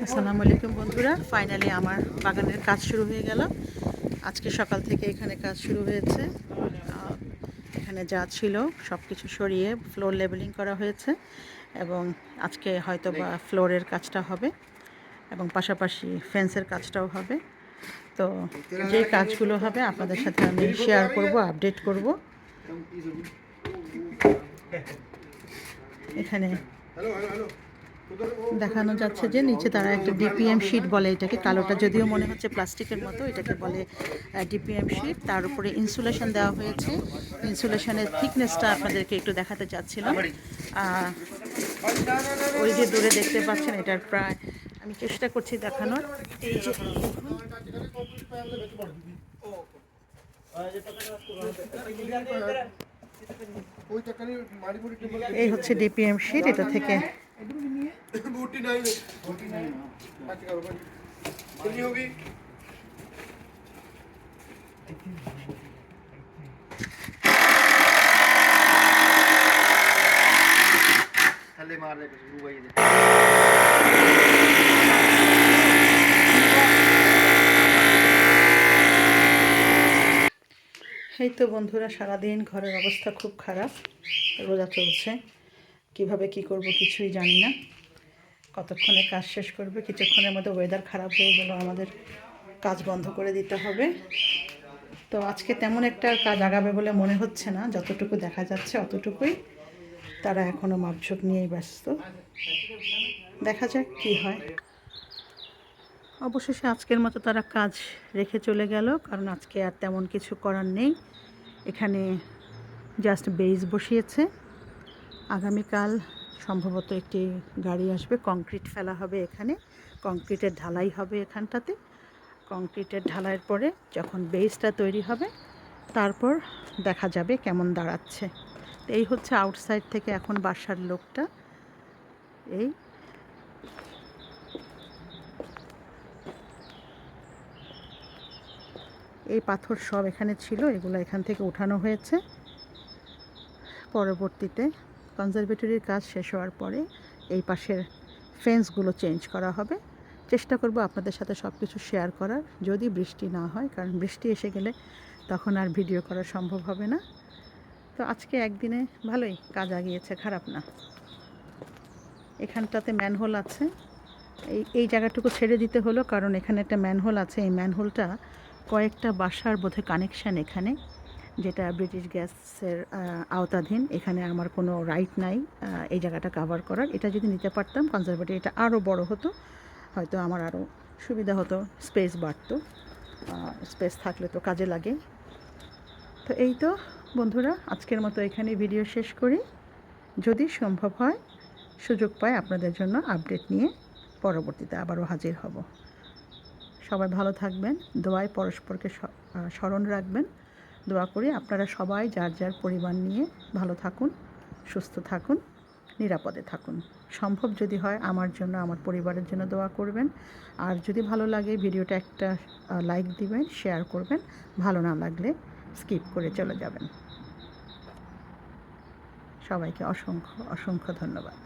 আসসালামু আলাইকুম বন্ধুরা, ফাইনালি আমার বাগানের কাজ শুরু হয়ে গেল। আজকে সকাল থেকে এখানে কাজ শুরু হয়েছে। এখানে যা ছিল সব কিছু সরিয়ে ফ্লোর লেবেলিং করা হয়েছে এবং আজকে হয়তো বা ফ্লোরের কাজটা হবে এবং পাশাপাশি ফেন্সের কাজটাও হবে। তো যে কাজগুলো হবে আপনাদের সাথে আমি শেয়ার করব, আপডেট করব। এখানে দেখানো যাচ্ছে যে নিচে তারা একটা ডিপিএম শিট বলে এটাকে, কালোটা যদিও মনে হচ্ছে প্লাস্টিকের মতো, এটাকে বলে ডিপিএম শিট। তার উপরে ইনসুলেশন দেওয়া হয়েছে। ইনসুলেশনের থিকনেসটা আপনাদেরকে একটু দেখাতে চাচ্ছিলাম। ওই যে দূরে দেখতে পাচ্ছেন, এটার প্রায় আমি চেষ্টা করছি দেখানোর। এই যে এই হচ্ছে ডিপিএম শিট। এটা থেকে এই তো বন্ধুরা, সারাদিন ঘরের অবস্থা খুব খারাপ, রোজা চলছে। কিভাবে কি করব কিছুই জানি না। কতক্ষণে কাজ শেষ করবে, কিছুক্ষণের মধ্যে ওয়েদার খারাপ হয়ে গেল, আমাদের কাজ বন্ধ করে দিতে হবে। তো আজকে তেমন একটা কাজ আগাবে বলে মনে হচ্ছে না, যতটুকু দেখা যাচ্ছে অতটুকুই। তারা এখনও মাপঝোপ নিয়েই ব্যস্ত, দেখা যাক কি হয়। অবশেষে আজকের মতো তারা কাজ রেখে চলে গেল, কারণ আজকে আর তেমন কিছু করার নেই। এখানে জাস্ট বেস বসিয়েছে। আগামীকাল সম্ভবত একটি গাড়ি আসবে, কংক্রিট ফেলা হবে এখানে, কংক্রিটের ঢালাই হবে এখানটাতে। কংক্রিটের ঢালাইয়ের পরে যখন বেসটা তৈরি হবে তারপর দেখা যাবে কেমন দাঁড়াচ্ছে। এই হচ্ছে আউটসাইড থেকে এখন বাসার লোকটা। এই পাথর সব এখানে ছিল, এগুলো এখান থেকে উঠানো হয়েছে। পরবর্তীতে কনজারভেটরির কাজ শেষ হওয়ার পরে এই পাশের ফেন্সগুলো চেঞ্জ করা হবে। চেষ্টা করব আপনাদের সাথে সব কিছু শেয়ার করার, যদি বৃষ্টি না হয়, কারণ বৃষ্টি এসে গেলে তখন আর ভিডিও করা সম্ভব হবে না। তো আজকে একদিনে ভালোই কাজ আগিয়েছে, খারাপ না। এখানটাতে ম্যানহোল আছে, এই জায়গাটুকু ছেড়ে দিতে হলো কারণ এখানে একটা ম্যানহোল আছে। এই ম্যানহোলটা কয়েকটা বাসার বোধহয় কানেকশান এখানে, যেটা ব্রিটিশ গ্যাসের আওতাধীন। এখানে আমার কোনো রাইট নাই এই জায়গাটা কাভার করার। এটা যদি নিতে পারতাম কনজারভেটরি, এটা আরও বড় হতো, হয়তো আমার আরও সুবিধা হতো, স্পেস বাড়তো। স্পেস থাকলে তো কাজে লাগে। তো এই তো বন্ধুরা, আজকের মতো এখানে ভিডিও শেষ করি। যদি সম্ভব হয়, সুযোগ পাই, আপনাদের জন্য আপডেট নিয়ে পরবর্তীতে আবারও হাজির হব। সবাই ভালো থাকবেন, দোয়ায় পরস্পরকে স্মরণ রাখবেন। দোয়া করি আপনারা সবাই যার যার পরিবার নিয়ে ভালো থাকুন, সুস্থ থাকুন, নিরাপদে থাকুন। সম্ভব যদি হয় আমার জন্য, আমার পরিবারের জন্য দোয়া করবেন। আর যদি ভালো লাগে ভিডিওটা একটা লাইক দিবেন, শেয়ার করবেন। ভালো না লাগলে স্কিপ করে চলে যাবেন। সবাইকে অসংখ্য অসংখ্য ধন্যবাদ।